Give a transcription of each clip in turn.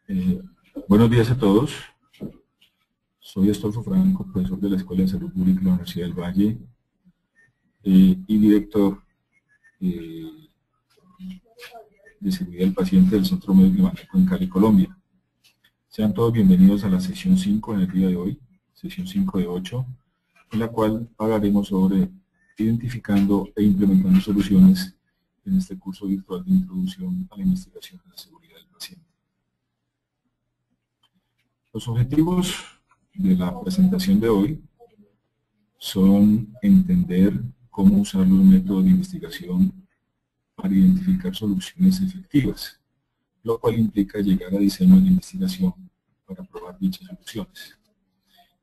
Eh, Buenos días a todos. Soy Astolfo Franco, profesor de la Escuela de Salud Pública de la Universidad del Valle y director eh, de Seguridad del Paciente del Centro Médico de Manejo en Cali, Colombia. Sean todos bienvenidos a la sesión 5 en el día de hoy, sesión 5 de 8, en la cual hablaremos sobre identificando e implementando soluciones en este curso virtual de introducción a la investigación de la seguridad del paciente. Los objetivos de la presentación de hoy son entender cómo usar los métodos de investigación para identificar soluciones efectivas, lo cual implica llegar a diseños de investigación para probar dichas soluciones.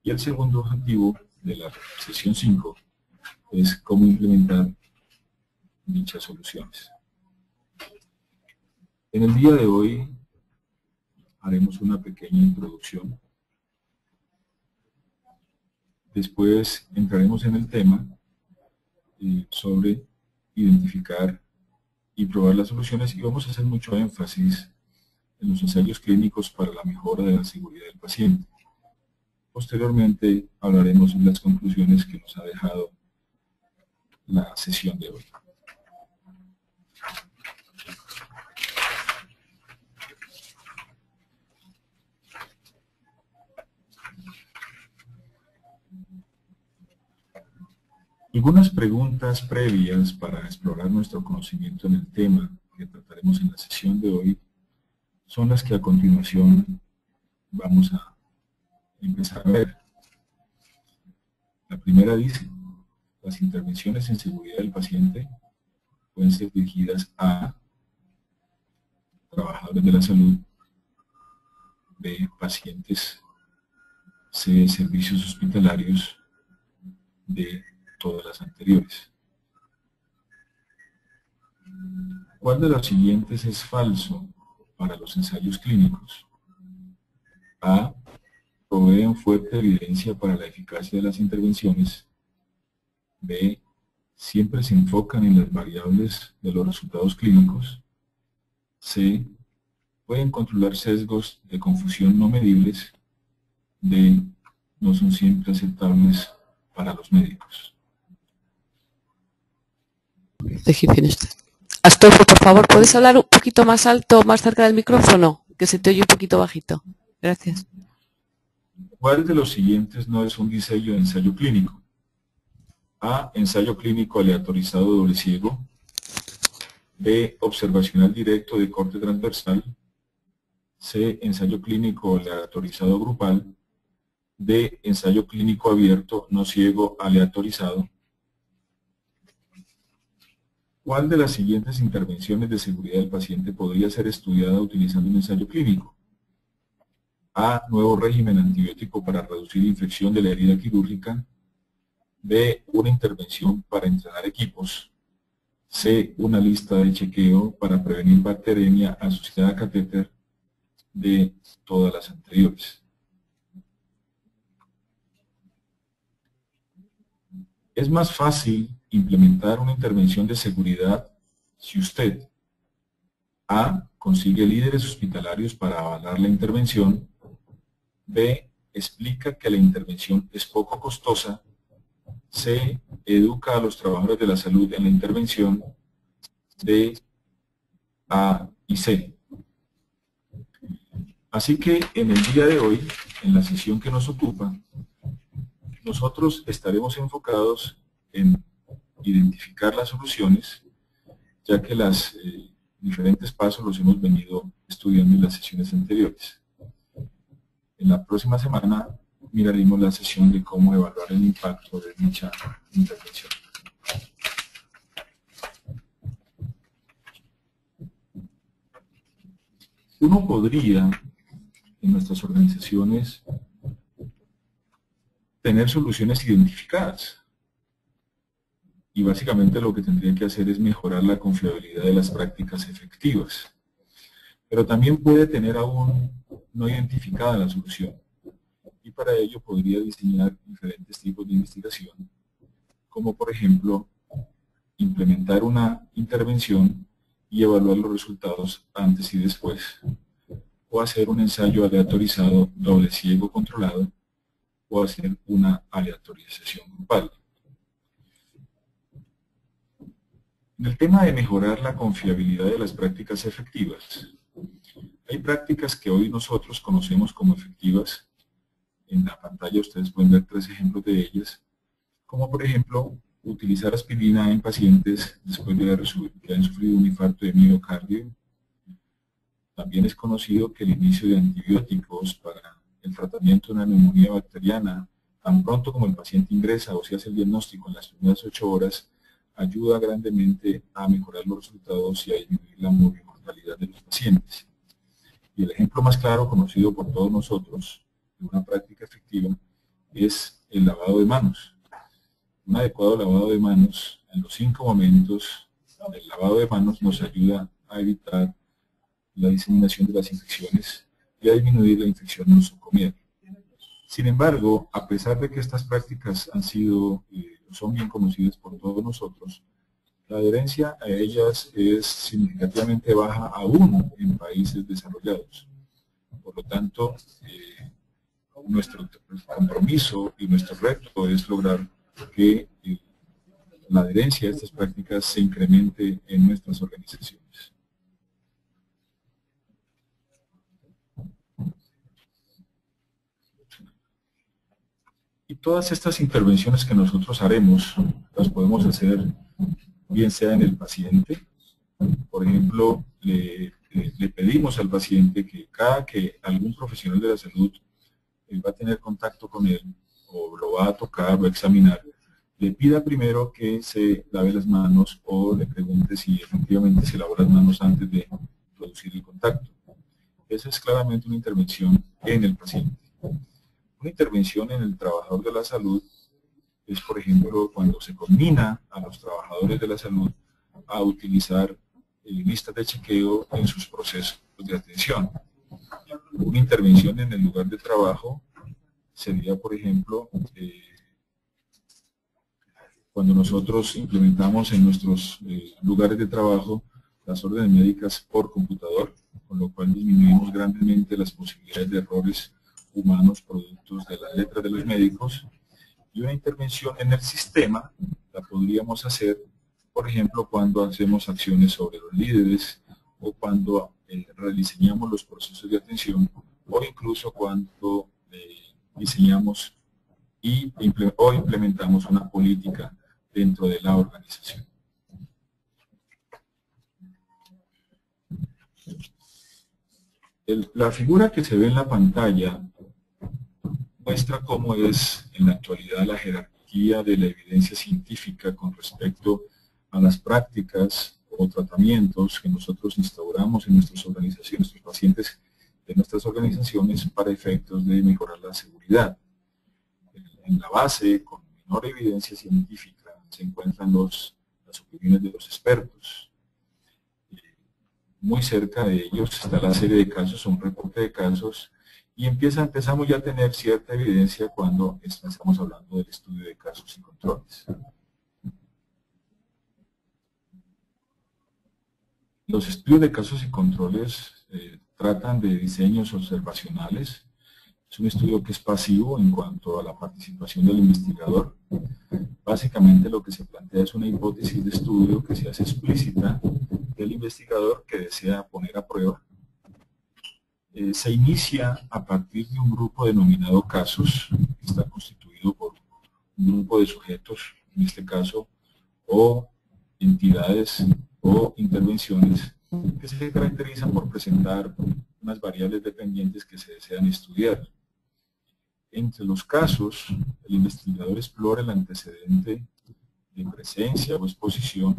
Y el segundo objetivo de la sesión 5 es cómo implementar dichas soluciones. En el día de hoy haremos una pequeña introducción. Después entraremos en el tema sobre identificar y probar las soluciones y vamos a hacer mucho énfasis en los ensayos clínicos para la mejora de la seguridad del paciente. Posteriormente hablaremos de las conclusiones que nos ha dejado la sesión de hoy. Algunas preguntas previas para explorar nuestro conocimiento en el tema que trataremos en la sesión de hoy son las que a continuación vamos a empezar a ver. La primera dice: las intervenciones en seguridad del paciente pueden ser dirigidas a trabajadores de la salud, B, pacientes, C, servicios hospitalarios, D, todas las anteriores. ¿Cuál de los siguientes es falso para los ensayos clínicos? A, proveen fuerte evidencia para la eficacia de las intervenciones. B, siempre se enfocan en las variables de los resultados clínicos. C, pueden controlar sesgos de confusión no medibles. D, no son siempre aceptables para los médicos. Astolfo, por favor, ¿puedes hablar un poquito más alto, más cerca del micrófono? Que se te oye un poquito bajito. Gracias. ¿Cuál de los siguientes no es un diseño de ensayo clínico? A, ensayo clínico aleatorizado doble ciego. B, observacional directo de corte transversal. C, ensayo clínico aleatorizado grupal. D, ensayo clínico abierto no ciego aleatorizado. ¿Cuál de las siguientes intervenciones de seguridad del paciente podría ser estudiada utilizando un ensayo clínico? A, nuevo régimen antibiótico para reducir infección de la herida quirúrgica. B, una intervención para entrenar equipos. C, una lista de chequeo para prevenir bacteremia asociada a catéter. D, todas las anteriores. Es más fácil implementar una intervención de seguridad si usted: A, consigue líderes hospitalarios para avalar la intervención. B, explica que la intervención es poco costosa. C, educa a los trabajadores de la salud en la intervención. D, A y C. Así que en el día de hoy, en la sesión que nos ocupa, nosotros estaremos enfocados en identificar las soluciones, ya que los diferentes pasos los hemos venido estudiando en las sesiones anteriores. En la próxima semana miraremos la sesión de cómo evaluar el impacto de dicha intervención. Uno podría, en nuestras organizaciones, tener soluciones identificadas. Y básicamente lo que tendría que hacer es mejorar la confiabilidad de las prácticas efectivas. Pero también puede tener aún no identificada la solución. Y para ello podría diseñar diferentes tipos de investigación, como por ejemplo, implementar una intervención y evaluar los resultados antes y después. o hacer un ensayo aleatorizado doble ciego controlado, o hacer una aleatorización grupal. En el tema de mejorar la confiabilidad de las prácticas efectivas, hay prácticas que hoy nosotros conocemos como efectivas. En la pantalla ustedes pueden ver 3 ejemplos de ellas, como por ejemplo, utilizar aspirina en pacientes después de que han sufrido un infarto de miocardio. También es conocido que el inicio de antibióticos para el tratamiento de una neumonía bacteriana, tan pronto como el paciente ingresa o se hace el diagnóstico en las primeras 8 horas, ayuda grandemente a mejorar los resultados y a disminuir la mortalidad de los pacientes. Y el ejemplo más claro, conocido por todos nosotros, de una práctica efectiva, es el lavado de manos. Un adecuado lavado de manos en los 5 momentos del lavado de manos nos ayuda a evitar la diseminación de las infecciones y a disminuir la infección nosocomial. Sin embargo, a pesar de que estas prácticas son bien conocidas por todos nosotros, la adherencia a ellas es significativamente baja aún en países desarrollados. Por lo tanto, nuestro compromiso y nuestro reto es lograr que la adherencia a estas prácticas se incremente en nuestras organizaciones. Y todas estas intervenciones que nosotros haremos, las podemos hacer bien sea en el paciente. Por ejemplo, le pedimos al paciente que cada que algún profesional de la salud va a tener contacto con él, o lo va a tocar o a examinar, le pida primero que se lave las manos o le pregunte si efectivamente se lavó las manos antes de producir el contacto. Esa es claramente una intervención en el paciente. Una intervención en el trabajador de la salud es, por ejemplo, cuando se combina a los trabajadores de la salud a utilizar listas de chequeo en sus procesos de atención. Una intervención en el lugar de trabajo sería, por ejemplo, cuando nosotros implementamos en nuestros lugares de trabajo las órdenes médicas por computador, con lo cual disminuimos grandemente las posibilidades de errores humanos productos de las letras de los médicos. Y una intervención en el sistema la podríamos hacer, por ejemplo, cuando hacemos acciones sobre los líderes o cuando rediseñamos los procesos de atención o incluso cuando diseñamos o implementamos una política dentro de la organización. La figura que se ve en la pantalla muestra cómo es en la actualidad la jerarquía de la evidencia científica con respecto a las prácticas o tratamientos que nosotros instauramos en nuestras organizaciones, nuestros pacientes de nuestras organizaciones para efectos de mejorar la seguridad. En la base, con menor evidencia científica, se encuentran las opiniones de los expertos. Muy cerca de ellos está la serie de casos, un reporte de casos, y empezamos ya a tener cierta evidencia cuando estamos hablando del estudio de casos y controles. Los estudios de casos y controles tratan de diseños observacionales. Es un estudio que es pasivo en cuanto a la participación del investigador. Básicamente lo que se plantea es una hipótesis de estudio que se hace explícita del investigador que desea poner a prueba. Se inicia a partir de un grupo denominado casos, que está constituido por un grupo de sujetos, en este caso, o entidades o intervenciones que se caracterizan por presentar unas variables dependientes que se desean estudiar. Entre los casos, el investigador explora el antecedente de presencia o exposición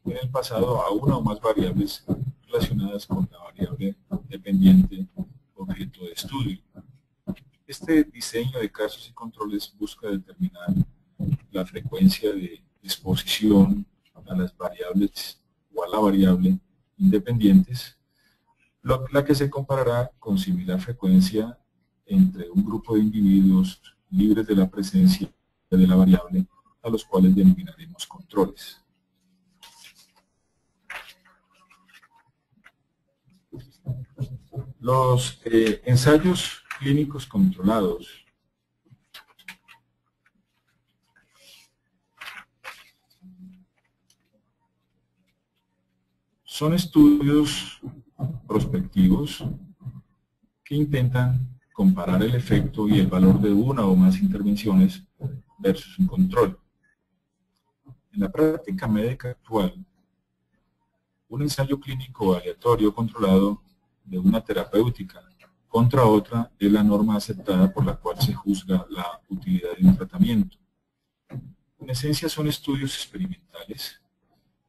en el pasado a una o más variables relacionadas con la variable dependiente objeto de estudio. Este diseño de casos y controles busca determinar la frecuencia de exposición a las variables o a la variable independientes, la que se comparará con similar frecuencia entre un grupo de individuos libres de la presencia de la variable, a los cuales denominaremos controles. Los ensayos clínicos controlados son estudios prospectivos que intentan comparar el efecto y el valor de una o más intervenciones versus un control. En la práctica médica actual, un ensayo clínico aleatorio controlado de una terapéutica contra otra es la norma aceptada por la cual se juzga la utilidad de un tratamiento. En esencia son estudios experimentales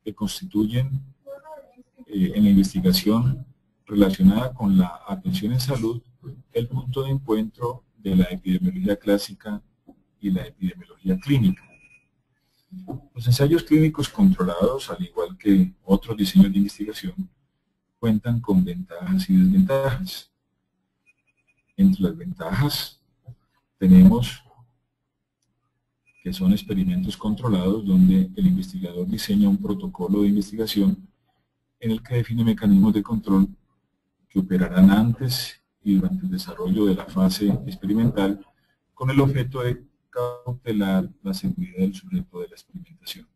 que constituyen en la investigación relacionada con la atención en salud el punto de encuentro de la epidemiología clásica y la epidemiología clínica. Los ensayos clínicos controlados, al igual que otros diseños de investigación, cuentan con ventajas y desventajas. Entre las ventajas tenemos que son experimentos controlados donde el investigador diseña un protocolo de investigación en el que define mecanismos de control que operarán antes y durante el desarrollo de la fase experimental con el objeto de cautelar la seguridad del sujeto de la experimentación.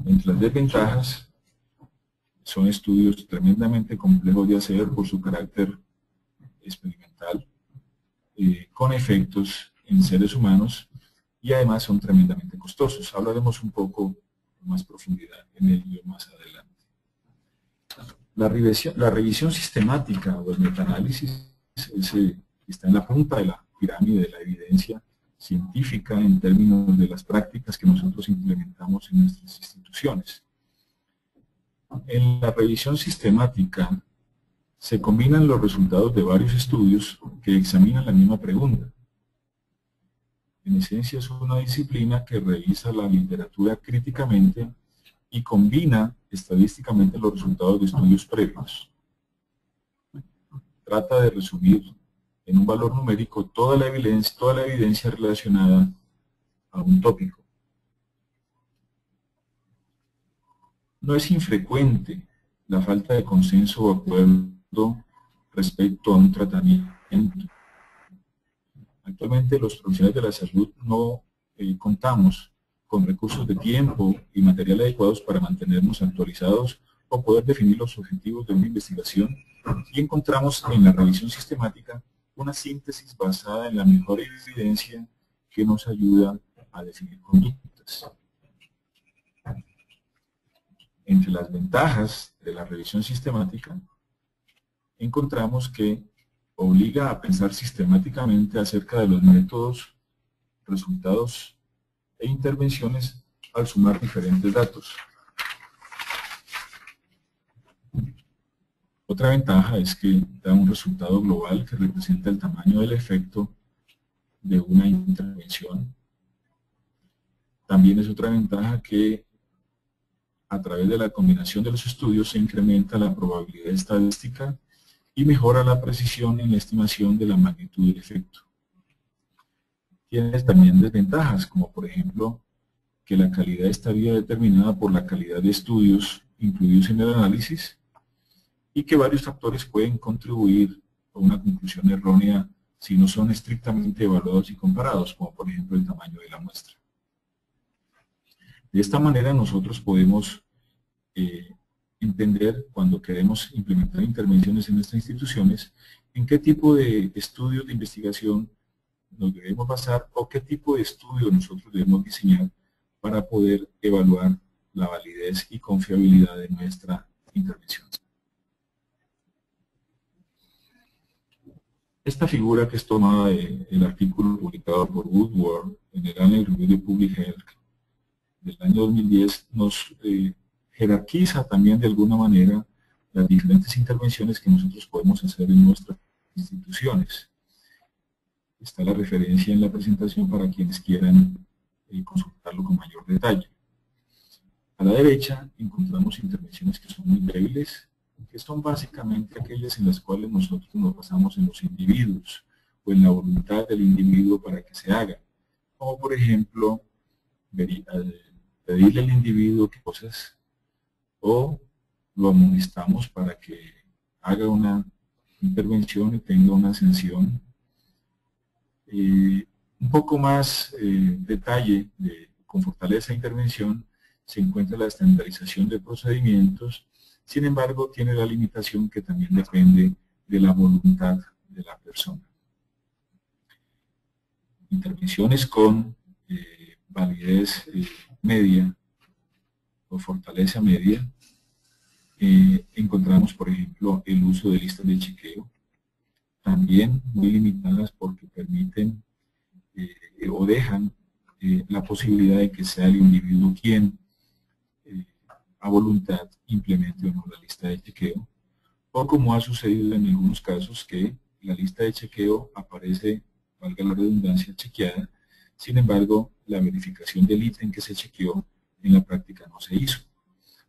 Entre las desventajas son estudios tremendamente complejos de hacer por su carácter experimental, con efectos en seres humanos y además son tremendamente costosos. Hablaremos un poco con más profundidad en ello más adelante. La revisión sistemática o el metaanálisis está en la punta de la pirámide de la evidencia científica en términos de las prácticas que nosotros implementamos en nuestras instituciones. En la revisión sistemática se combinan los resultados de varios estudios que examinan la misma pregunta. En esencia es una disciplina que revisa la literatura críticamente y combina estadísticamente los resultados de estudios previos. Trata de resumir en un valor numérico toda la evidencia relacionada a un tópico. No es infrecuente la falta de consenso o acuerdo respecto a un tratamiento. Actualmente los profesionales de la salud no contamos con recursos de tiempo y material adecuados para mantenernos actualizados o poder definir los objetivos de una investigación, y encontramos en la revisión sistemática una síntesis basada en la mejor evidencia que nos ayuda a definir conductas. Entre las ventajas de la revisión sistemática, encontramos que obliga a pensar sistemáticamente acerca de los métodos, resultados e intervenciones al sumar diferentes datos. Otra ventaja es que da un resultado global que representa el tamaño del efecto de una intervención. También es otra ventaja que a través de la combinación de los estudios se incrementa la probabilidad estadística y mejora la precisión en la estimación de la magnitud del efecto. Tiene también desventajas, como por ejemplo que la calidad estaría determinada por la calidad de estudios incluidos en el análisis y que varios factores pueden contribuir a una conclusión errónea si no son estrictamente evaluados y comparados, como por ejemplo el tamaño de la muestra. De esta manera nosotros podemos entender, cuando queremos implementar intervenciones en nuestras instituciones, en qué tipo de estudios de investigación nos debemos basar o qué tipo de estudio nosotros debemos diseñar para poder evaluar la validez y confiabilidad de nuestra intervención. Esta figura, que es tomada del artículo publicado por Woodward en el Annals Review of Public Health del año 2010, nos jerarquiza también de alguna manera las diferentes intervenciones que nosotros podemos hacer en nuestras instituciones. Está la referencia en la presentación para quienes quieran consultarlo con mayor detalle. A la derecha encontramos intervenciones que son muy débiles, que son básicamente aquellas en las cuales nosotros nos basamos en los individuos o en la voluntad del individuo para que se haga. Como por ejemplo, pedirle al individuo cosas o lo amonestamos para que haga una intervención y tenga una sanción. Un poco más detalle con fortaleza de intervención se encuentra la estandarización de procedimientos. Sin embargo, tiene la limitación que también depende de la voluntad de la persona. Intervenciones con validez media o fortaleza media. Encontramos, por ejemplo, el uso de listas de chequeo, también muy limitadas porque permiten o dejan la posibilidad de que sea el individuo quien a voluntad implemente o no la lista de chequeo, o como ha sucedido en algunos casos que la lista de chequeo aparece, valga la redundancia, chequeada, sin embargo la verificación del ítem que se chequeó en la práctica no se hizo.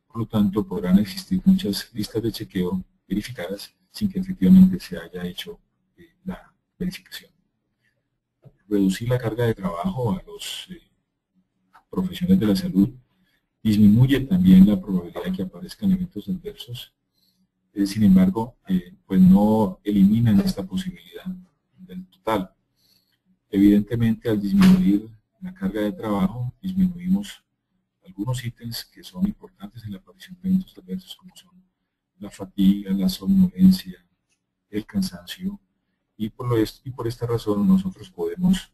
Por lo tanto, podrán existir muchas listas de chequeo verificadas sin que efectivamente se haya hecho la verificación. Reducir la carga de trabajo a los profesionales de la salud disminuye también la probabilidad de que aparezcan eventos adversos. Sin embargo, pues no eliminan esta posibilidad del total. Evidentemente, al disminuir la carga de trabajo, disminuimos algunos ítems que son importantes en la aparición de eventos adversos, como son la fatiga, la somnolencia, el cansancio, y por esta razón nosotros podemos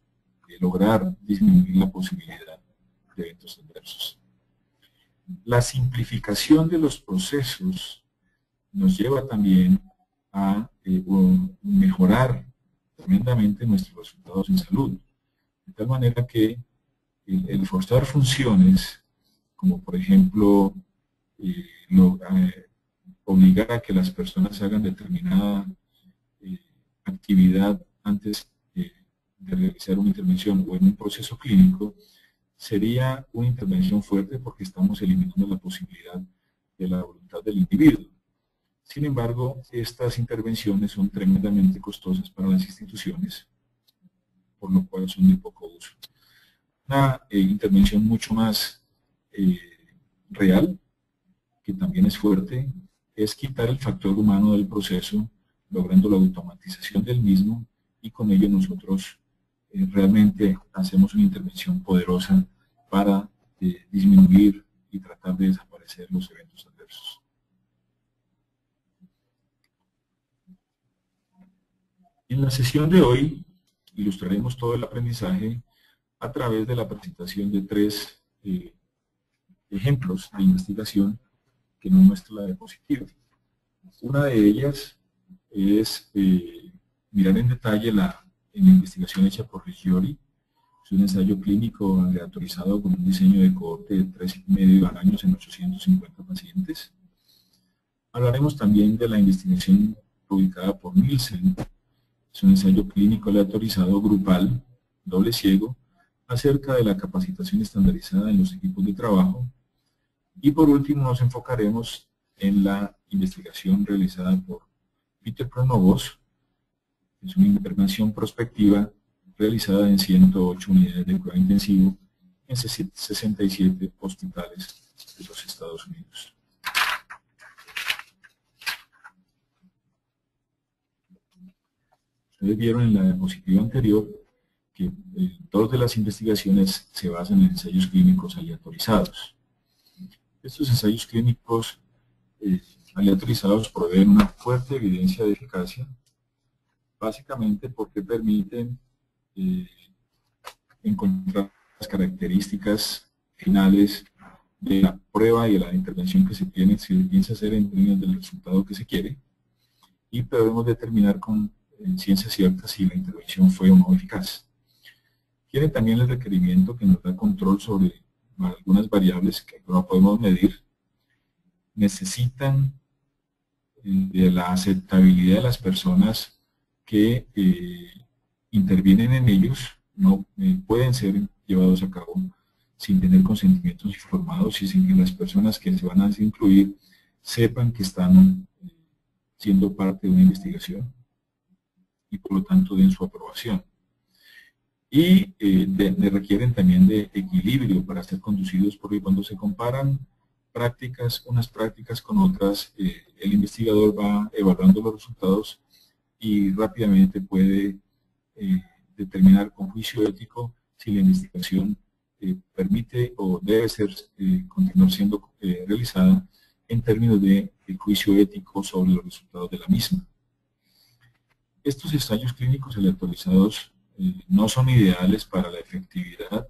lograr disminuir la posibilidad de eventos adversos. La simplificación de los procesos nos lleva también a mejorar tremendamente nuestros resultados en salud, de tal manera que el forzar funciones, como por ejemplo obligar a que las personas hagan determinada actividad antes de realizar una intervención o en un proceso clínico, sería una intervención fuerte porque estamos eliminando la posibilidad de la voluntad del individuo. Sin embargo, estas intervenciones son tremendamente costosas para las instituciones, por lo cual son de poco uso. Una intervención mucho más real, que también es fuerte, es quitar el factor humano del proceso, logrando la automatización del mismo, y con ello nosotros realmente hacemos una intervención poderosa para disminuir y tratar de desaparecer los eventos adversos. En la sesión de hoy ilustraremos todo el aprendizaje a través de la presentación de tres ejemplos de investigación que nos muestra la diapositiva. Una de ellas es mirar en detalle la investigación hecha por Rigiori. Es un ensayo clínico aleatorizado con un diseño de cohorte de 3,5 años en 850 pacientes. Hablaremos también de la investigación publicada por Nielsen. Es un ensayo clínico aleatorizado grupal, doble ciego, acerca de la capacitación estandarizada en los equipos de trabajo. Y por último nos enfocaremos en la investigación realizada por Peter Pronovost. Es una intervención prospectiva realizada en 108 unidades de cuidado intensivo en 67 hospitales de los Estados Unidos. Ustedes vieron en la diapositiva anterior que dos de las investigaciones se basan en ensayos clínicos aleatorizados. Estos ensayos clínicos aleatorizados proveen una fuerte evidencia de eficacia, básicamente porque permiten encontrar las características finales de la prueba y de la intervención que se piensa hacer en términos del resultado que se quiere, y podemos determinar con ciencia cierta si la intervención fue o no eficaz. Tiene también el requerimiento que nos da control sobre algunas variables que no podemos medir. Necesitan de la aceptabilidad de las personas que intervienen en ellos. No pueden ser llevados a cabo sin tener consentimientos informados y sin que las personas que se van a incluir sepan que están siendo parte de una investigación y por lo tanto den su aprobación. Y requieren también de equilibrio para ser conducidos, porque cuando se comparan unas prácticas con otras, el investigador va evaluando los resultados y rápidamente puede determinar con juicio ético si la investigación permite o debe continuar siendo realizada en términos de juicio ético sobre los resultados de la misma. Estos ensayos clínicos aleatorizados no son ideales para la efectividad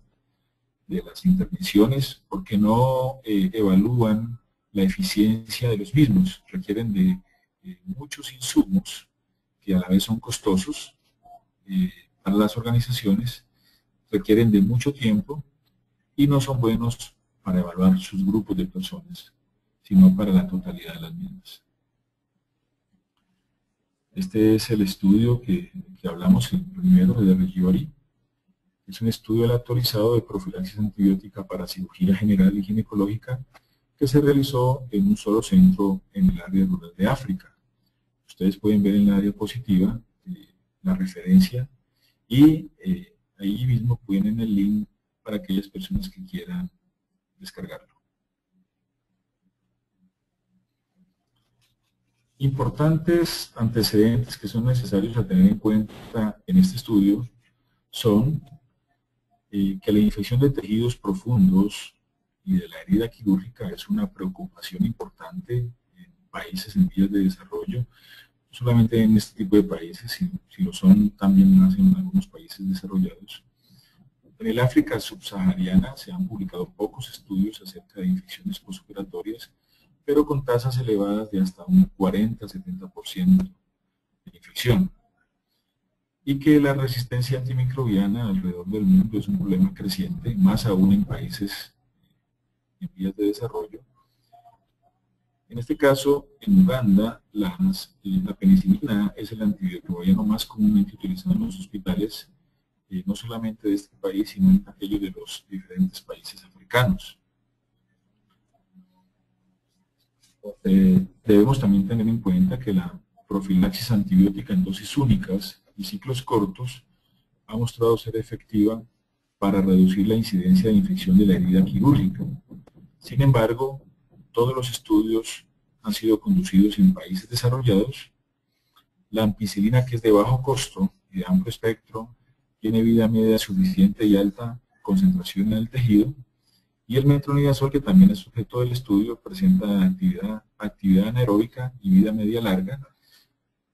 de las intervenciones porque no evalúan la eficiencia de los mismos, requieren de muchos insumos que a la vez son costosos para las organizaciones, requieren de mucho tiempo y no son buenos para evaluar sus grupos de personas, sino para la totalidad de las mismas. Este es el estudio que hablamos el primero de Reggiori. Es un estudio aleatorizado de profilaxis antibiótica para cirugía general y ginecológica que se realizó en un solo centro en el área rural de África. Ustedes pueden ver en la diapositiva la referencia y ahí mismo ponen el link para aquellas personas que quieran descargarlo. Importantes antecedentes que son necesarios a tener en cuenta en este estudio son que la infección de tejidos profundos y de la herida quirúrgica es una preocupación importante en países en vías de desarrollo, no solamente en este tipo de países, sino lo son también más en algunos países desarrollados. En el África subsahariana se han publicado pocos estudios acerca de infecciones postoperatorias, pero con tasas elevadas de hasta un 40-70% de infección. Y que la resistencia antimicrobiana alrededor del mundo es un problema creciente, más aún en países en vías de desarrollo. En este caso, en Uganda, la penicilina es el antibiótico más comúnmente utilizado en los hospitales, no solamente de este país, sino en aquellos de los diferentes países africanos. Debemos también tener en cuenta que la profilaxis antibiótica en dosis únicas y ciclos cortos ha mostrado ser efectiva para reducir la incidencia de infección de la herida quirúrgica. Sin embargo, todos los estudios han sido conducidos en países desarrollados. La ampicilina, que es de bajo costo y de amplio espectro, tiene vida media suficiente y alta concentración en el tejido, y el metronidazol, que también es objeto del estudio, presenta actividad anaeróbica y vida media larga,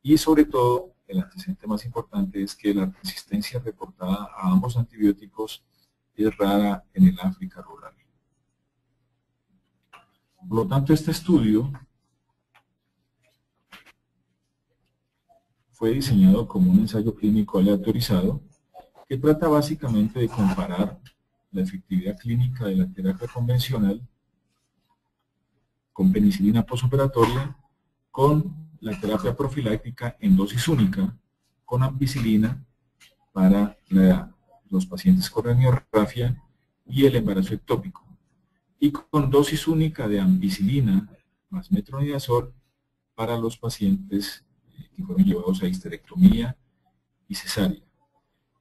y sobre todo, el antecedente más importante es que la resistencia reportada a ambos antibióticos es rara en el África rural. Por lo tanto, este estudio fue diseñado como un ensayo clínico aleatorizado que trata básicamente de comparar la efectividad clínica de la terapia convencional con penicilina postoperatoria con la terapia profiláctica en dosis única con ampicilina para los pacientes con reniorrafia y el embarazo ectópico, y con dosis única de ampicilina más metronidazol para los pacientes que fueron llevados a histerectomía y cesárea.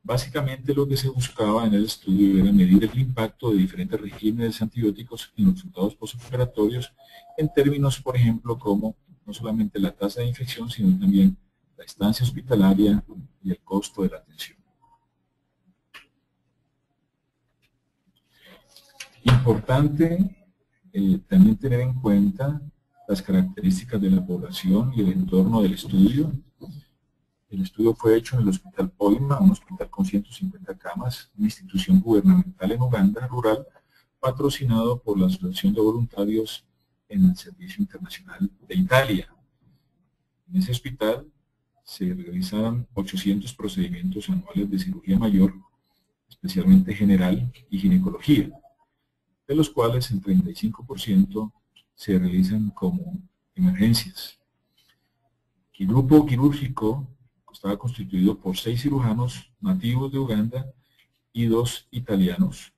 Básicamente lo que se buscaba en el estudio era medir el impacto de diferentes regímenes antibióticos en los resultados postoperatorios en términos, por ejemplo, como no solamente la tasa de infección, sino también la estancia hospitalaria y el costo de la atención. Importante también tener en cuenta las características de la población y el entorno del estudio. El estudio fue hecho en el Hospital Poima, un hospital con 150 camas, una institución gubernamental en Uganda rural, patrocinado por la Asociación de Voluntarios en el Servicio Internacional de Italia. En ese hospital se realizaron 800 procedimientos anuales de cirugía mayor, especialmente general y ginecología, de los cuales el 35% se realizan como emergencias. El grupo quirúrgico estaba constituido por 6 cirujanos nativos de Uganda y 2 italianos.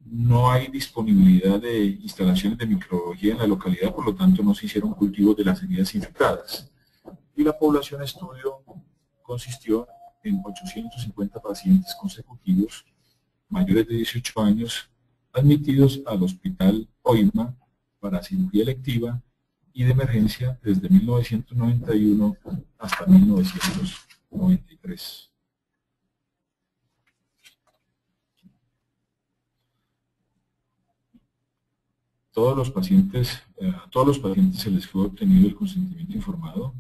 No hay disponibilidad de instalaciones de microbiología en la localidad, por lo tanto no se hicieron cultivos de las heridas infectadas. Y la población estudio consistió en 850 pacientes consecutivos mayores de 18 años admitidos al Hospital Poima para cirugía electiva y de emergencia desde 1991 hasta 1993. A todos los pacientes se les fue obtenido el consentimiento informado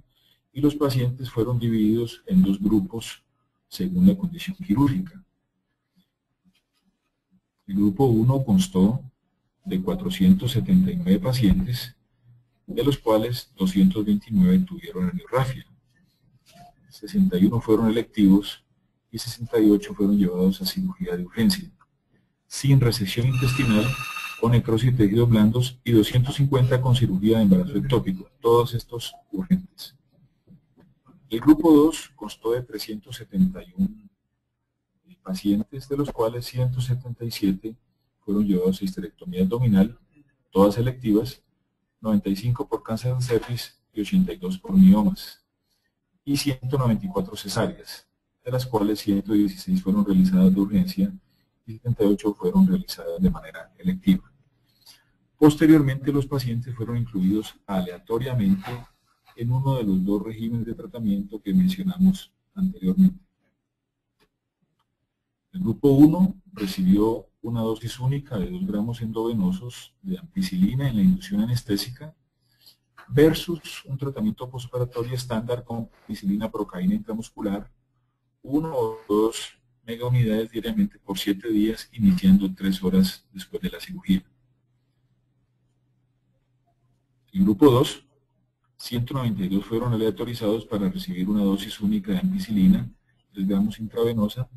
y los pacientes fueron divididos en dos grupos según la condición quirúrgica. El grupo 1 constó de 479 pacientes, de los cuales 229 tuvieron angiografía, 61 fueron electivos y 68 fueron llevados a cirugía de urgencia, sin resección intestinal o necrosis de tejidos blandos, y 250 con cirugía de embarazo ectópico, todos estos urgentes. El grupo 2 constó de 371 pacientes, de los cuales 177 fueron llevados a histerectomía abdominal, todas selectivas, 95 por cáncer de cervix y 82 por miomas, y 194 cesáreas, de las cuales 116 fueron realizadas de urgencia y 78 fueron realizadas de manera electiva. Posteriormente, los pacientes fueron incluidos aleatoriamente en uno de los dos regímenes de tratamiento que mencionamos anteriormente. El grupo 1 recibió una dosis única de 2 gramos endovenosos de ampicilina en la inducción anestésica versus un tratamiento postoperatorio estándar con ampicilina procaína intramuscular, 1 o 2 megaunidades diariamente por 7 días, iniciando 3 horas después de la cirugía. El grupo 2, 192 fueron aleatorizados para recibir una dosis única de ampicilina, 3 gramos intravenosa,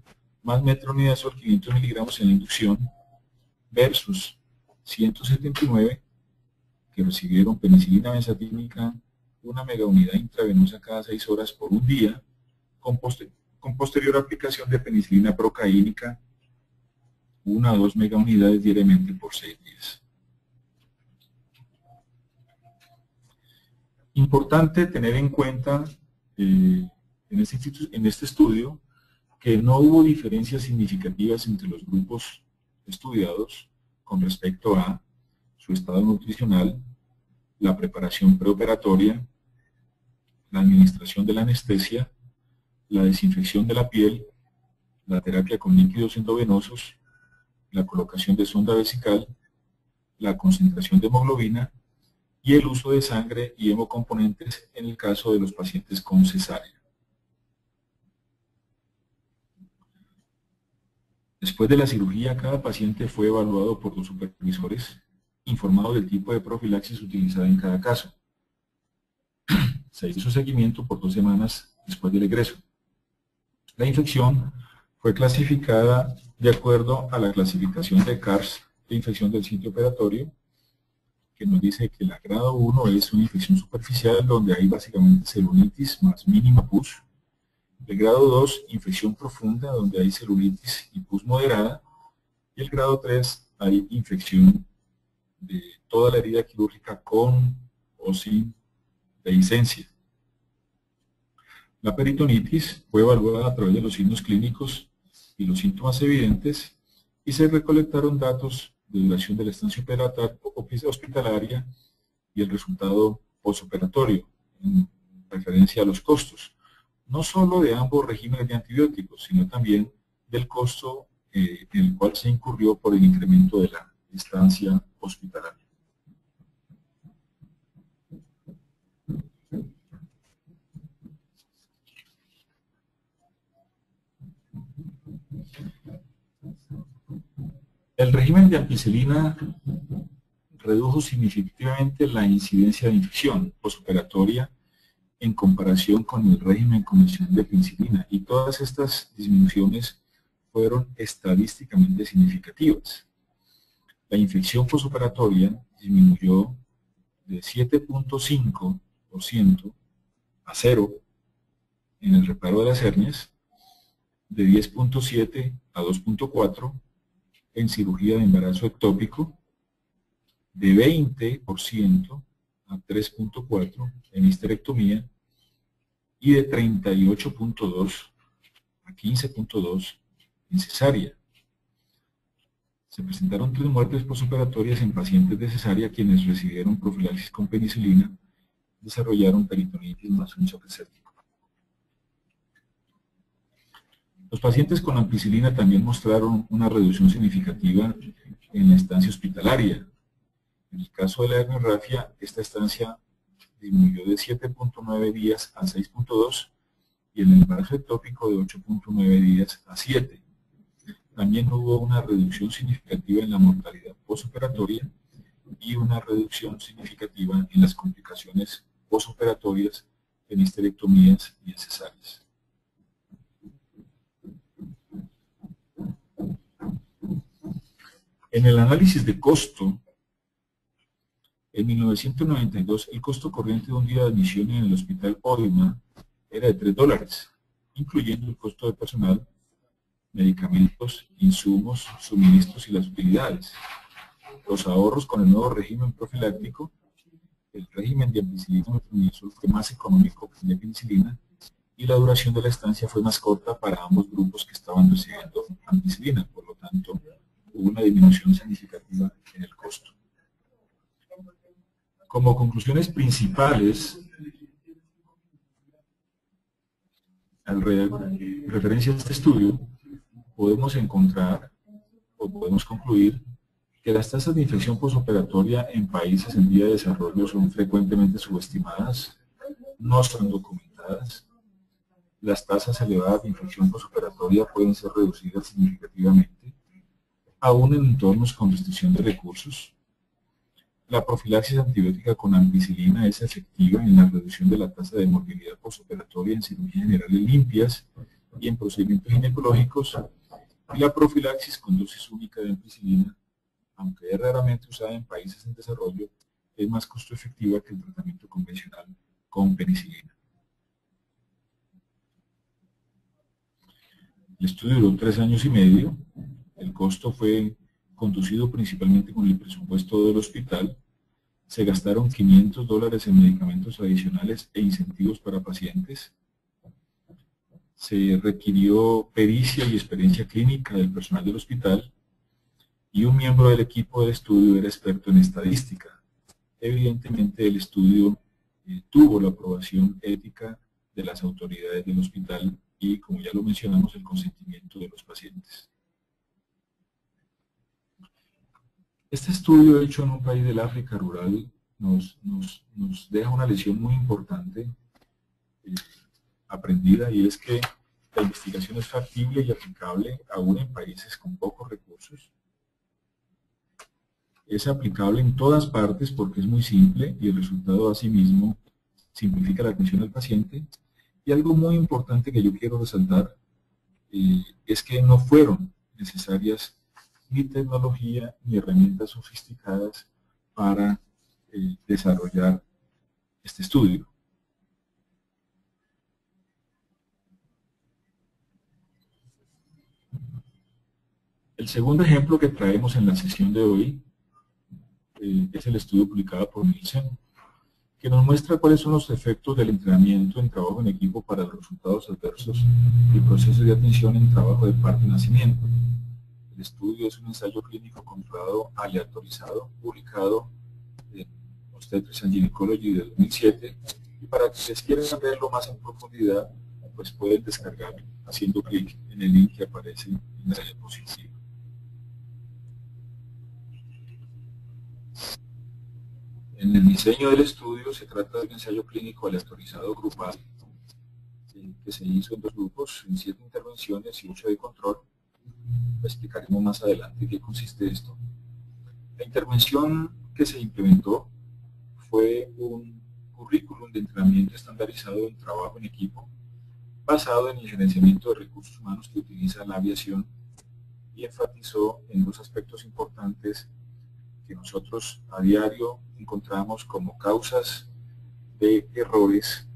más metronidazol 500 miligramos en la inducción, versus 179 que recibieron penicilina benzatínica, 1 megaunidad intravenosa cada 6 horas por un día, con posterior aplicación de penicilina procaínica, 1 a 2 megaunidades diariamente por 6 días. Importante tener en cuenta en este estudio que no hubo diferencias significativas entre los grupos estudiados con respecto a su estado nutricional, la preparación preoperatoria, la administración de la anestesia, la desinfección de la piel, la terapia con líquidos endovenosos, la colocación de sonda vesical, la concentración de hemoglobina y el uso de sangre y hemocomponentes en el caso de los pacientes con cesárea. Después de la cirugía, cada paciente fue evaluado por los supervisores, informados del tipo de profilaxis utilizada en cada caso. Se hizo seguimiento por 2 semanas después del egreso. La infección fue clasificada de acuerdo a la clasificación de CARS de infección del sitio operatorio, que nos dice que la grado 1 es una infección superficial donde hay básicamente celulitis más mínima pus. El grado 2, infección profunda donde hay celulitis y pus moderada. Y el grado 3, hay infección de toda la herida quirúrgica con o sin dehiscencia. La peritonitis fue evaluada a través de los signos clínicos y los síntomas evidentes y se recolectaron datos de duración de la estancia hospitalaria y el resultado postoperatorio en referencia a los costos, no solo de ambos regímenes de antibióticos, sino también del costo en el cual se incurrió por el incremento de la estancia hospitalaria. El régimen de ampicilina redujo significativamente la incidencia de infección postoperatoria en comparación con el régimen convencional de penicilina, y todas estas disminuciones fueron estadísticamente significativas. La infección postoperatoria disminuyó de 7.5% a 0 en el reparo de las hernias, de 10.7 a 2.4 en cirugía de embarazo ectópico, de 20% a 3.4 en histerectomía y de 38.2 a 15.2 en cesárea. Se presentaron 3 muertes posoperatorias en pacientes de cesárea quienes recibieron profilaxis con penicilina, desarrollaron peritonitis más un choque séptico. Los pacientes con ampicilina también mostraron una reducción significativa en la estancia hospitalaria. En el caso de la herniorrafia, esta estancia disminuyó de 7.9 días a 6.2 y en el embarazo ectópico de 8.9 días a 7. También hubo una reducción significativa en la mortalidad postoperatoria y una reducción significativa en las complicaciones postoperatorias en histerectomías y en cesáreas. En el análisis de costo, en 1992 el costo corriente de un día de admisión en el hospital Oima era de $3, incluyendo el costo de personal, medicamentos, insumos, suministros y las utilidades. Los ahorros con el nuevo régimen profiláctico, el régimen de ampicilina metronidazol fue más económico que el de penicilina y la duración de la estancia fue más corta para ambos grupos que estaban recibiendo ampicilina, por lo tanto hubo una disminución significativa en el costo. Como conclusiones principales, referencia a este estudio, podemos encontrar o podemos concluir que las tasas de infección postoperatoria en países en vía de desarrollo son frecuentemente subestimadas, no son documentadas. Las tasas elevadas de infección postoperatoria pueden ser reducidas significativamente, aún en entornos con restricción de recursos. La profilaxis antibiótica con ampicilina es efectiva en la reducción de la tasa de morbilidad postoperatoria en cirugías generales limpias y en procedimientos ginecológicos, y la profilaxis con dosis única de ampicilina, aunque es raramente usada en países en desarrollo, es más costo efectiva que el tratamiento convencional con penicilina. El estudio duró 3 años y medio. El costo fue conducido principalmente con el presupuesto del hospital. Se gastaron $500 en medicamentos adicionales e incentivos para pacientes. Se requirió pericia y experiencia clínica del personal del hospital y un miembro del equipo del estudio era experto en estadística. Evidentemente el estudio tuvo la aprobación ética de las autoridades del hospital y, como ya lo mencionamos, el consentimiento de los pacientes. Este estudio hecho en un país del África rural nos deja una lección muy importante aprendida, y es que la investigación es factible y aplicable aún en países con pocos recursos. Es aplicable en todas partes porque es muy simple y el resultado asimismo simplifica la atención al paciente. Y algo muy importante que yo quiero resaltar es que no fueron necesarias ni tecnología ni herramientas sofisticadas para desarrollar este estudio. El segundo ejemplo que traemos en la sesión de hoy es el estudio publicado por Nielsen, que nos muestra cuáles son los efectos del entrenamiento en trabajo en equipo para los resultados adversos y procesos de atención en trabajo de parto y nacimiento. El estudio es un ensayo clínico controlado aleatorizado, publicado en Obstetrics and Gynecology de 2007, y para que ustedes quieran verlo más en profundidad, pues pueden descargarlo haciendo clic en el link que aparece en la diapositiva. En el diseño del estudio se trata de un ensayo clínico aleatorizado grupal que se hizo en 2 grupos, en 7 intervenciones y 8 de control. Explicaremos más adelante qué consiste esto. La intervención que se implementó fue un currículum de entrenamiento estandarizado en trabajo en equipo basado en el gerenciamiento de recursos humanos que utiliza la aviación y enfatizó en 2 aspectos importantes que nosotros a diario encontramos como causas de errores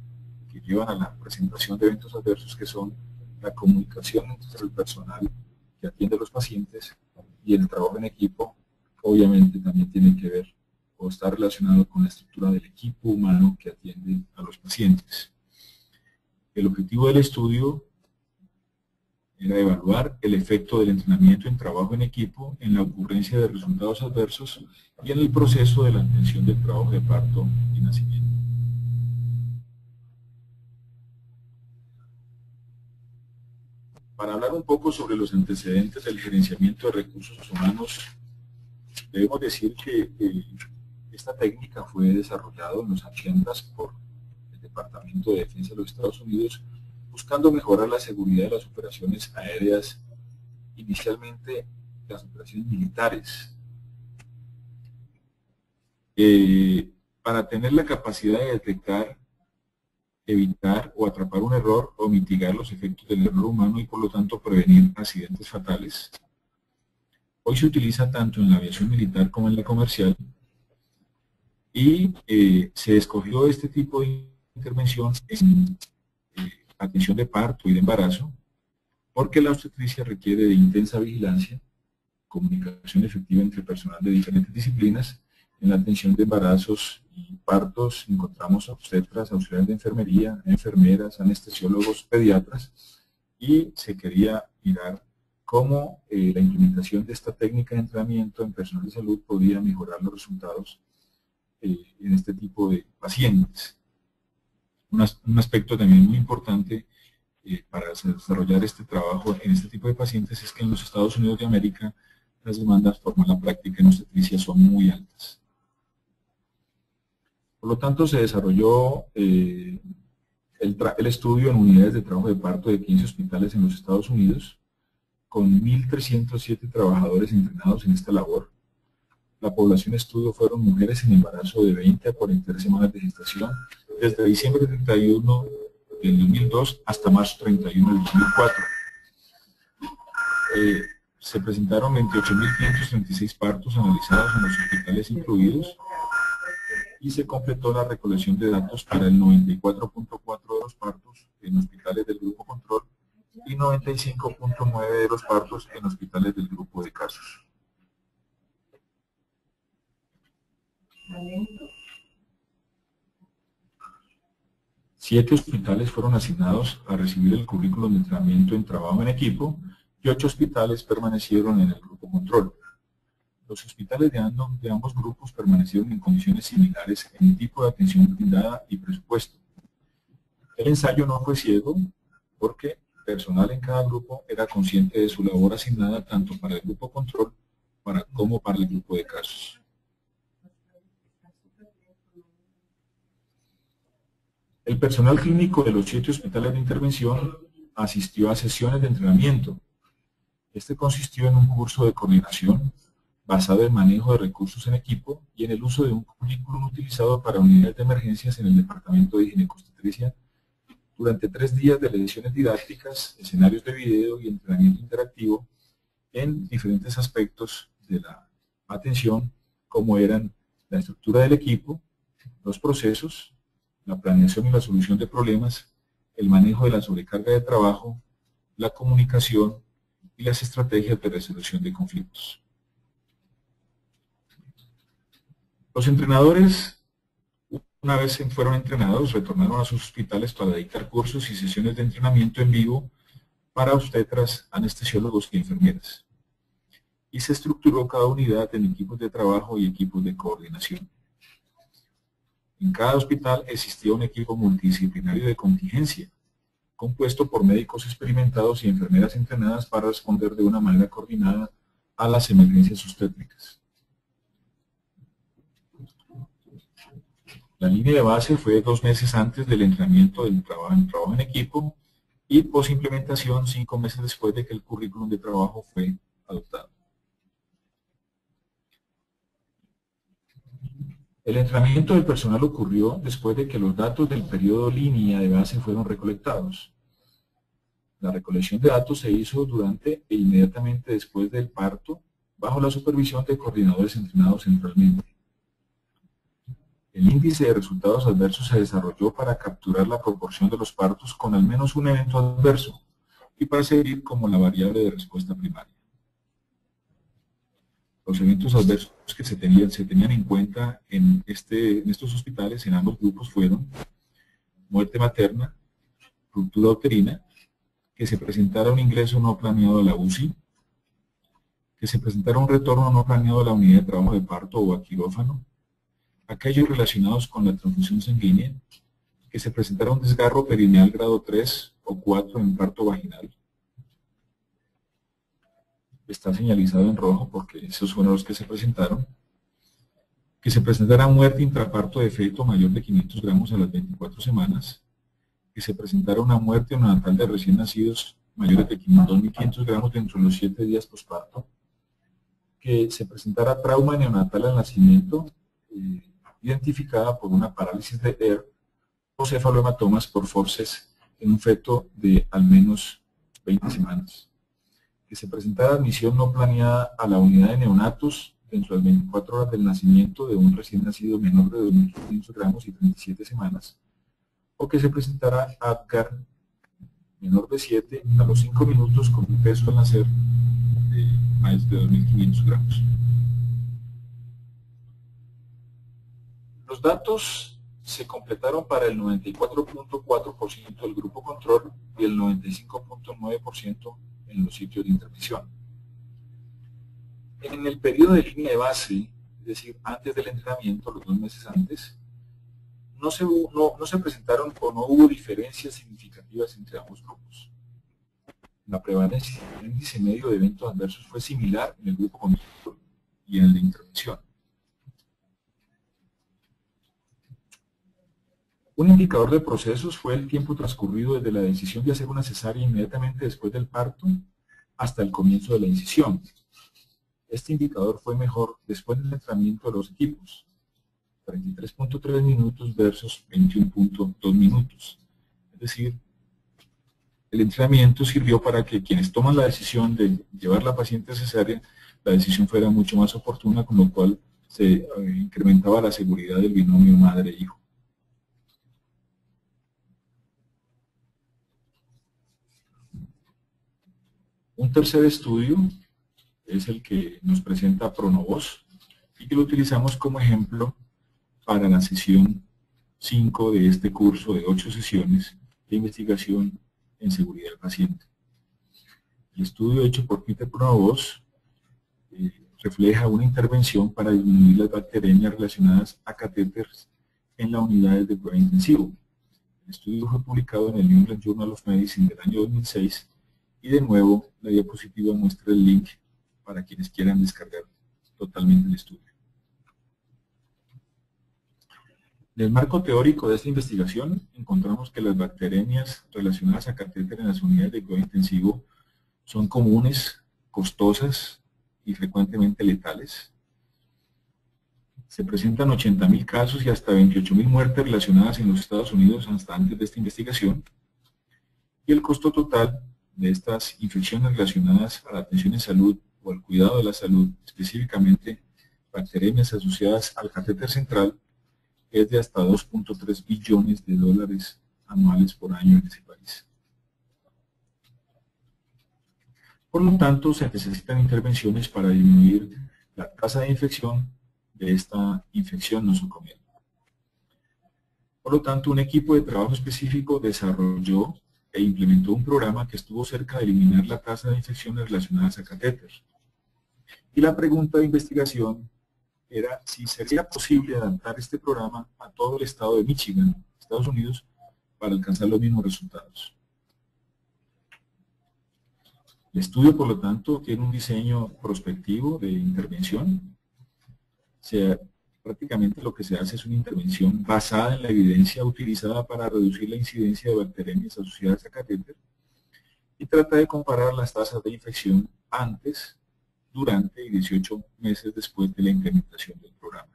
que llevan a la presentación de eventos adversos, que son la comunicación entre el personal que atiende a los pacientes y el trabajo en equipo. Obviamente también tiene que ver o está relacionado con la estructura del equipo humano que atiende a los pacientes. El objetivo del estudio era evaluar el efecto del entrenamiento en trabajo en equipo en la ocurrencia de resultados adversos y en el proceso de la atención del trabajo de parto y nacimiento. Para hablar un poco sobre los antecedentes del gerenciamiento de recursos humanos, debemos decir que esta técnica fue desarrollada en los 80s por el Departamento de Defensa de los Estados Unidos, buscando mejorar la seguridad de las operaciones aéreas, inicialmente las operaciones militares, para tener la capacidad de detectar, evitar o atrapar un error o mitigar los efectos del error humano y por lo tanto prevenir accidentes fatales. Hoy se utiliza tanto en la aviación militar como en la comercial y se escogió este tipo de intervención en atención de parto y de embarazo porque la obstetricia requiere de intensa vigilancia, comunicación efectiva entre personal de diferentes disciplinas. En la atención de embarazos y partos encontramos obstetras, auxiliares de enfermería, enfermeras, anestesiólogos, pediatras, y se quería mirar cómo la implementación de esta técnica de entrenamiento en personal de salud podía mejorar los resultados en este tipo de pacientes. Un aspecto también muy importante para desarrollar este trabajo en este tipo de pacientes es que en los Estados Unidos de América las demandas por mala práctica en obstetricia son muy altas. Por lo tanto, se desarrolló el estudio en unidades de trabajo de parto de 15 hospitales en los Estados Unidos, con 1.307 trabajadores entrenados en esta labor. La población de estudio fueron mujeres en embarazo de 20 a 43 semanas de gestación, desde diciembre 31 del 2002 hasta marzo 31 del 2004. Se presentaron 28.536 partos analizados en los hospitales incluidos, y se completó la recolección de datos para el 94.4% de los partos en hospitales del grupo control y 95.9% de los partos en hospitales del grupo de casos. Siete hospitales fueron asignados a recibir el currículum de entrenamiento en trabajo en equipo y 8 hospitales permanecieron en el grupo control. Los hospitales de ambos grupos permanecieron en condiciones similares en el tipo de atención brindada y presupuesto. El ensayo no fue ciego porque personal en cada grupo era consciente de su labor asignada tanto para el grupo control como para el grupo de casos. El personal clínico de los 7 hospitales de intervención asistió a sesiones de entrenamiento. Este consistió en un curso de coordinación basado en manejo de recursos en equipo y en el uso de un currículum utilizado para unidades de emergencias en el Departamento de Ginecobstetricia durante 3 días de lecciones didácticas, escenarios de video y entrenamiento interactivo en diferentes aspectos de la atención, como eran la estructura del equipo, los procesos, la planeación y la solución de problemas, el manejo de la sobrecarga de trabajo, la comunicación y las estrategias de resolución de conflictos. Los entrenadores, una vez fueron entrenados, retornaron a sus hospitales para dictar cursos y sesiones de entrenamiento en vivo para obstetras, anestesiólogos y enfermeras. Y se estructuró cada unidad en equipos de trabajo y equipos de coordinación. En cada hospital existía un equipo multidisciplinario de contingencia, compuesto por médicos experimentados y enfermeras entrenadas para responder de una manera coordinada a las emergencias obstétricas. La línea de base fue 2 meses antes del entrenamiento del trabajo en equipo y posimplementación 5 meses después de que el currículum de trabajo fue adoptado. El entrenamiento del personal ocurrió después de que los datos del periodo línea de base fueron recolectados. La recolección de datos se hizo durante e inmediatamente después del parto, bajo la supervisión de coordinadores entrenados centralmente. El índice de resultados adversos se desarrolló para capturar la proporción de los partos con al menos un evento adverso y para servir como la variable de respuesta primaria. Los eventos adversos que se tenían en cuenta en estos hospitales, en ambos grupos, fueron muerte materna, ruptura uterina, que se presentara un ingreso no planeado a la UCI, que se presentara un retorno no planeado a la unidad de trabajo de parto o a quirófano, aquellos relacionados con la transfusión sanguínea, que se presentara un desgarro perineal grado 3 o 4 en parto vaginal. Está señalizado en rojo porque esos fueron los que se presentaron. Que se presentara muerte intraparto de feto mayor de 500 gramos a las 24 semanas. Que se presentara una muerte neonatal de recién nacidos mayores de 2.500 gramos dentro de los 7 días posparto. Que se presentara trauma neonatal al nacimiento, identificada por una parálisis de ER o cefalohematomas por forceps en un feto de al menos 20 semanas. Que se presentara admisión no planeada a la unidad de neonatos dentro de las 24 horas del nacimiento de un recién nacido menor de 2.500 gramos y 37 semanas, o que se presentara APGAR menor de 7 a los 5 minutos con un peso al nacer de más de 2.500 gramos. Los datos se completaron para el 94.4% del grupo control y el 95.9% en los sitios de intervención. En el periodo de línea de base, es decir, antes del entrenamiento, los 2 meses antes, no se presentaron o no hubo diferencias significativas entre ambos grupos. La prevalencia del índice medio de eventos adversos fue similar en el grupo control y en el de intervención. Un indicador de procesos fue el tiempo transcurrido desde la decisión de hacer una cesárea inmediatamente después del parto hasta el comienzo de la incisión. Este indicador fue mejor después del entrenamiento de los equipos, 33.3 minutos versus 21.2 minutos. Es decir, el entrenamiento sirvió para que quienes toman la decisión de llevar la paciente a cesárea, la decisión fuera mucho más oportuna, con lo cual se incrementaba la seguridad del binomio madre-hijo. Un tercer estudio es el que nos presenta Pronovoz y que lo utilizamos como ejemplo para la sesión 5 de este curso de 8 sesiones de investigación en seguridad del paciente. El estudio hecho por Peter Pronovoz refleja una intervención para disminuir las bacterias relacionadas a catéteres en las unidades de cuidado intensivo. El estudio fue publicado en el New England Journal of Medicine del año 2006 y de nuevo la diapositiva muestra el link para quienes quieran descargar totalmente el estudio. En el marco teórico de esta investigación encontramos que las bacteremias relacionadas a catéter en las unidades de cuidado intensivo son comunes, costosas y frecuentemente letales. Se presentan 80.000 casos y hasta 28.000 muertes relacionadas en los Estados Unidos hasta antes de esta investigación. Y el costo total de estas infecciones relacionadas a la atención en salud o al cuidado de la salud, específicamente bacteremias asociadas al catéter central, es de hasta 2.3 billones de dólares anuales por año en ese país. Por lo tanto, se necesitan intervenciones para disminuir la tasa de infección de esta infección nosocomial. Por lo tanto, un equipo de trabajo específico desarrolló e implementó un programa que estuvo cerca de eliminar la tasa de infecciones relacionadas a catéter. Y la pregunta de investigación era si sería posible adaptar este programa a todo el estado de Michigan, Estados Unidos, para alcanzar los mismos resultados. El estudio, por lo tanto, tiene un diseño prospectivo de intervención. Prácticamente lo que se hace es una intervención basada en la evidencia utilizada para reducir la incidencia de bacterias asociadas a catéter y trata de comparar las tasas de infección antes, durante y 18 meses después de la implementación del programa.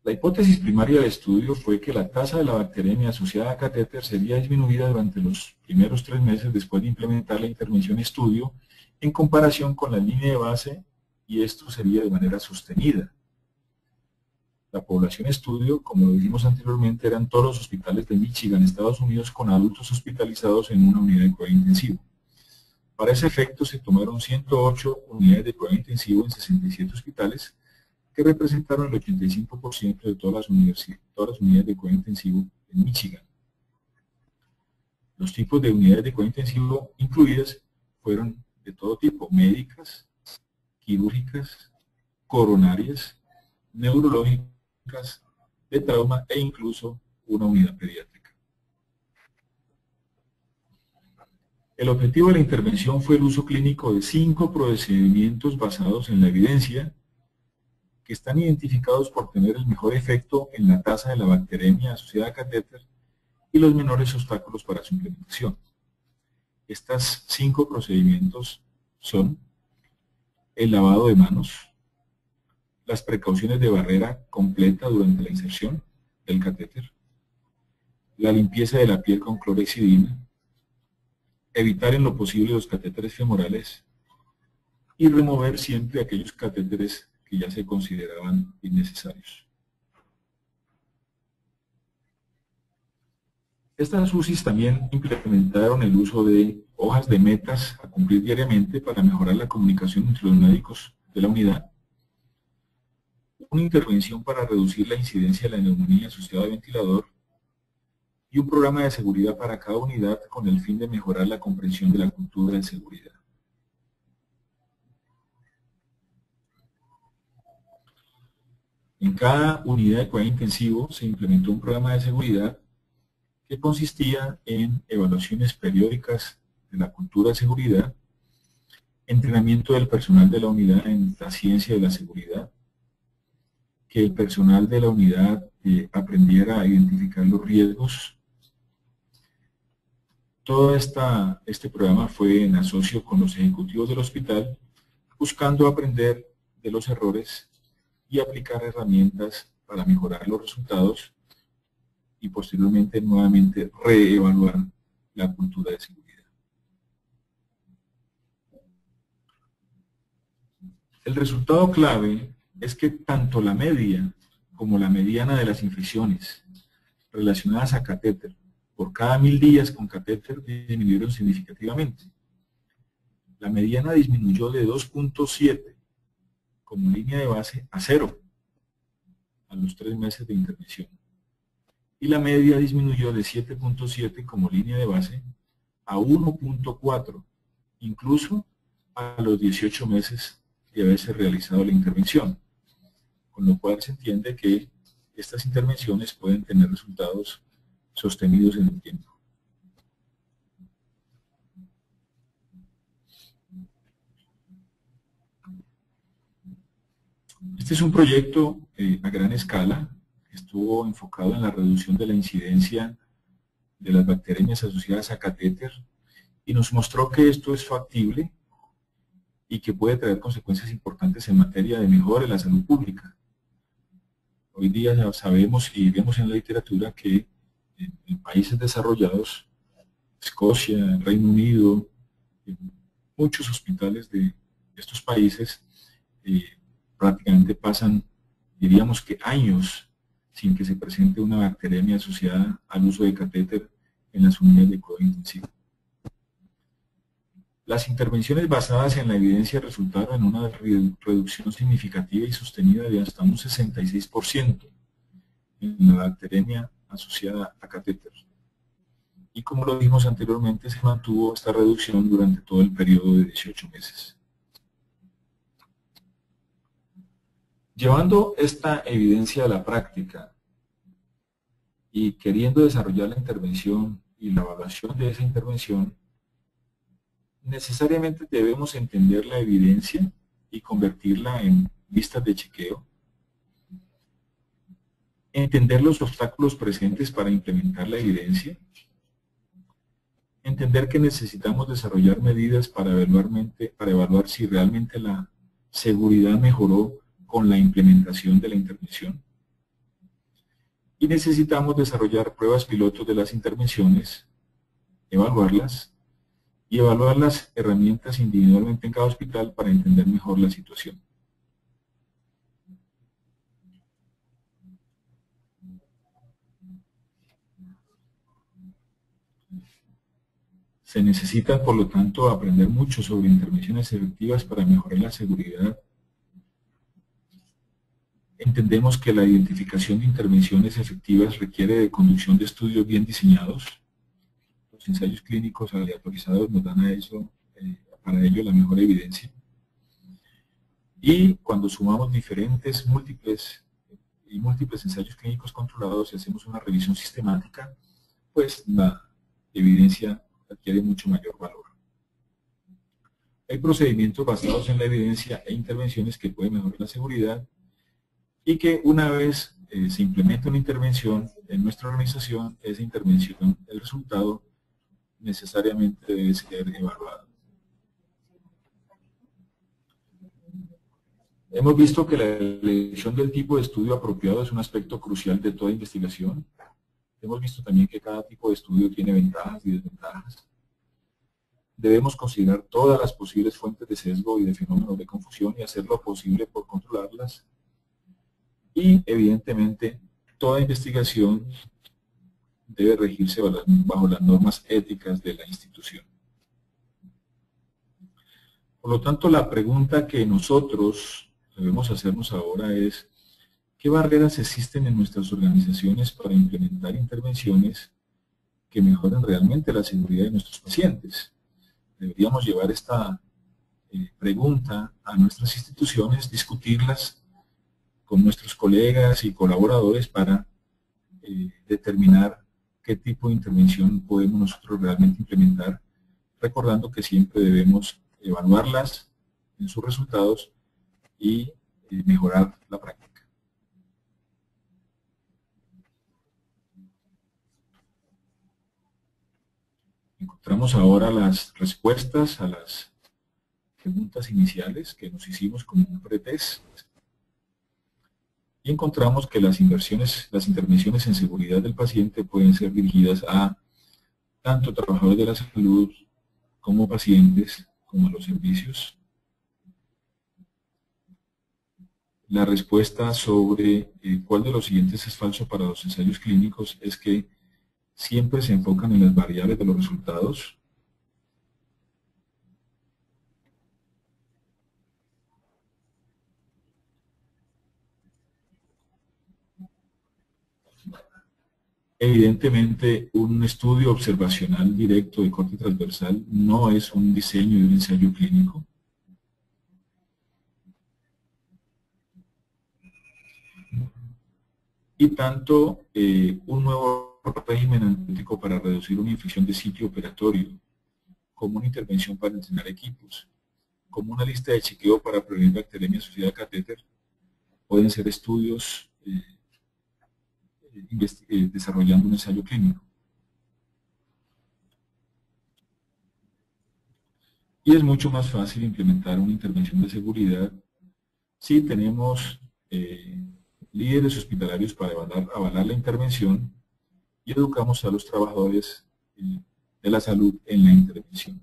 La hipótesis primaria del estudio fue que la tasa de la bacteremia asociada a catéter sería disminuida durante los primeros 3 meses después de implementar la intervención estudio en comparación con la línea de base, y esto sería de manera sostenida. La población estudio, como lo dijimos anteriormente, eran todos los hospitales de Michigan, Estados Unidos, con adultos hospitalizados en una unidad de cuidado intensivo. Para ese efecto se tomaron 108 unidades de cuidado intensivo en 67 hospitales, que representaron el 85% de todas las unidades de cuidado intensivo en Michigan. Los tipos de unidades de cuidado intensivo incluidas fueron de todo tipo: médicas, quirúrgicas, coronarias, neurológicas, de trauma e incluso una unidad pediátrica. El objetivo de la intervención fue el uso clínico de 5 procedimientos basados en la evidencia que están identificados por tener el mejor efecto en la tasa de la bacteremia asociada a catéter y los menores obstáculos para su implementación. Estos 5 procedimientos son el lavado de manos, las precauciones de barrera completa durante la inserción del catéter, la limpieza de la piel con clorhexidina, evitar en lo posible los catéteres femorales y remover siempre aquellos catéteres que ya se consideraban innecesarios. Estas UCIs también implementaron el uso de hojas de metas a cumplir diariamente para mejorar la comunicación entre los médicos de la unidad, una intervención para reducir la incidencia de la neumonía asociada al ventilador y un programa de seguridad para cada unidad con el fin de mejorar la comprensión de la cultura de seguridad. En cada unidad de cuidado intensivo se implementó un programa de seguridad que consistía en evaluaciones periódicas de la cultura de seguridad, entrenamiento del personal de la unidad en la ciencia de la seguridad, que el personal de la unidad aprendiera a identificar los riesgos. Todo este programa fue en asocio con los ejecutivos del hospital, buscando aprender de los errores y aplicar herramientas para mejorar los resultados y posteriormente nuevamente reevaluar la cultura de seguridad. El resultado clave es que tanto la media como la mediana de las infecciones relacionadas a catéter por cada 1000 días con catéter disminuyeron significativamente. La mediana disminuyó de 2.7 como línea de base a 0 a los 3 meses de intervención. Y la media disminuyó de 7.7 como línea de base a 1.4, incluso a los 18 meses de haberse realizado la intervención. Con lo cual se entiende que estas intervenciones pueden tener resultados sostenidos en el tiempo. Este es un proyecto a gran escala que estuvo enfocado en la reducción de la incidencia de las bacterias asociadas a catéter y nos mostró que esto es factible y que puede traer consecuencias importantes en materia de mejora de la salud pública. Hoy día ya sabemos y vemos en la literatura que en países desarrollados, Escocia, Reino Unido, muchos hospitales de estos países prácticamente pasan, diríamos que años, sin que se presente una bacteremia asociada al uso de catéter en las unidades de cuidado intensivo. Las intervenciones basadas en la evidencia resultaron en una reducción significativa y sostenida de hasta un 66% en la bacteremia asociada a catéter. Y como lo dijimos anteriormente, se mantuvo esta reducción durante todo el periodo de 18 meses. Llevando esta evidencia a la práctica y queriendo desarrollar la intervención y la evaluación de esa intervención, necesariamente debemos entender la evidencia y convertirla en listas de chequeo, entender los obstáculos presentes para implementar la evidencia, entender que necesitamos desarrollar medidas para evaluar si realmente la seguridad mejoró con la implementación de la intervención, y necesitamos desarrollar pruebas pilotos de las intervenciones, evaluarlas y evaluar las herramientas individualmente en cada hospital para entender mejor la situación. Se necesita, por lo tanto, aprender mucho sobre intervenciones efectivas para mejorar la seguridad Entendemos que la identificación de intervenciones efectivas requiere de conducción de estudios bien diseñados. Los ensayos clínicos aleatorizados nos dan para ello la mejor evidencia. Y cuando sumamos múltiples ensayos clínicos controlados y hacemos una revisión sistemática, pues la evidencia adquiere mucho mayor valor. Hay procedimientos basados en la evidencia e intervenciones que pueden mejorar la seguridad y que una vez se implementa una intervención en nuestra organización, esa intervención, el resultado necesariamente debe ser evaluado. Hemos visto que la elección del tipo de estudio apropiado es un aspecto crucial de toda investigación. Hemos visto también que cada tipo de estudio tiene ventajas y desventajas. Debemos considerar todas las posibles fuentes de sesgo y de fenómenos de confusión y hacer lo posible por controlarlas. Y, evidentemente, toda investigación debe regirse bajo las normas éticas de la institución. Por lo tanto, la pregunta que nosotros debemos hacernos ahora es: ¿qué barreras existen en nuestras organizaciones para implementar intervenciones que mejoren realmente la seguridad de nuestros pacientes? Deberíamos llevar esta pregunta a nuestras instituciones, discutirlas con nuestros colegas y colaboradores para determinar qué tipo de intervención podemos nosotros realmente implementar, recordando que siempre debemos evaluarlas en sus resultados y mejorar la práctica. Encontramos ahora las respuestas a las preguntas iniciales que nos hicimos como un pretest. Y encontramos que las intervenciones en seguridad del paciente pueden ser dirigidas a tanto trabajadores de la salud como pacientes, como a los servicios. La respuesta sobre cuál de los siguientes es falso para los ensayos clínicos es que siempre se enfocan en las variables de los resultados. Evidentemente, un estudio observacional directo de corte transversal no es un diseño de un ensayo clínico. Y tanto un nuevo régimen antibiótico para reducir una infección de sitio operatorio, como una intervención para entrenar equipos, como una lista de chequeo para prevenir bacteremia asociada a catéter, pueden ser estudios desarrollando un ensayo clínico. Y es mucho más fácil implementar una intervención de seguridad si tenemos líderes hospitalarios para avalar la intervención y educamos a los trabajadores de la salud en la intervención.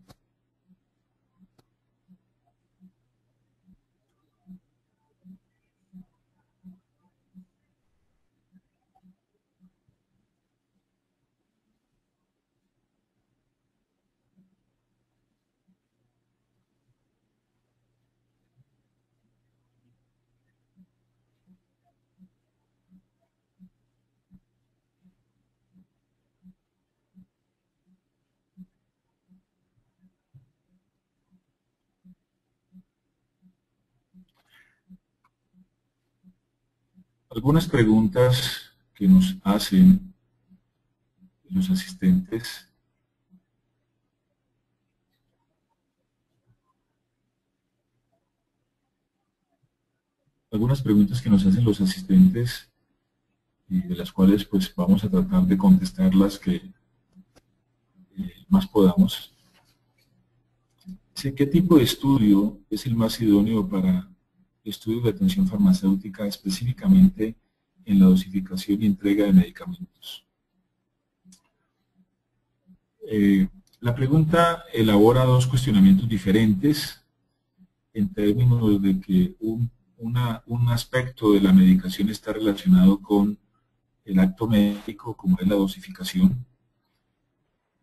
Algunas preguntas que nos hacen los asistentes. Algunas preguntas que nos hacen los asistentes y de las cuales pues vamos a tratar de contestar las que más podamos. ¿Qué tipo de estudio es el más idóneo para estudios de atención farmacéutica, específicamente en la dosificación y entrega de medicamentos? La pregunta elabora dos cuestionamientos diferentes en términos de que un aspecto de la medicación está relacionado con el acto médico, como es la dosificación,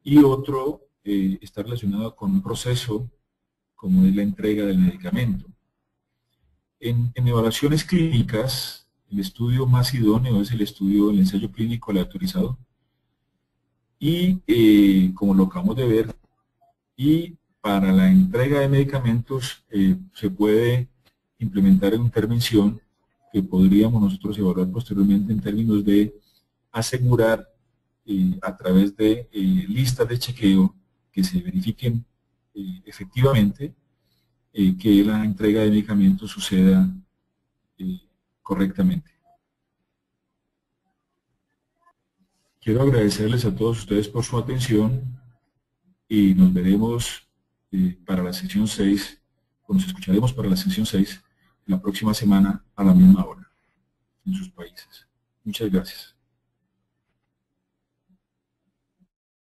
y otro está relacionado con un proceso, como es la entrega del medicamento. En evaluaciones clínicas, el estudio más idóneo es el estudio del ensayo clínico aleatorizado. Y como lo acabamos de ver, y para la entrega de medicamentos se puede implementar una intervención que podríamos nosotros evaluar posteriormente en términos de asegurar a través de listas de chequeo que se verifiquen efectivamente que la entrega de medicamentos suceda correctamente. Quiero agradecerles a todos ustedes por su atención y nos veremos para la sesión 6, o nos escucharemos para la sesión 6 la próxima semana a la misma hora en sus países. Muchas gracias.